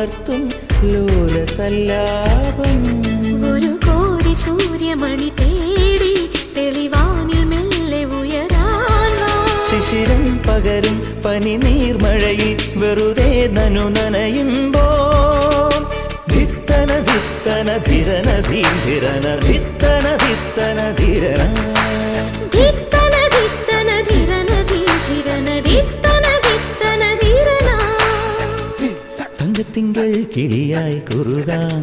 ഉണർത്തും ലോലസല്ലാപം. ഒരു കോടി സൂര്യമണി തേടി തെളിവാനിൽ മെല്ലെ ഉയരാൻ വാ. ശിശിരം പകരും പനി നീർമഴയിൽ വെറുതെ നനു നനയുമ്പോൾ ധിത്തന ധിത്തന ധിരന ധീരന ധിത്തന ധിത്തന ധിരന ധിത്തന ധിത്തന ധിരന ധീരന ധിത്തന ധിത്തന ധിരന. തങ്കത്തിങ്കൾ കിളിയായി കുറുകാൻ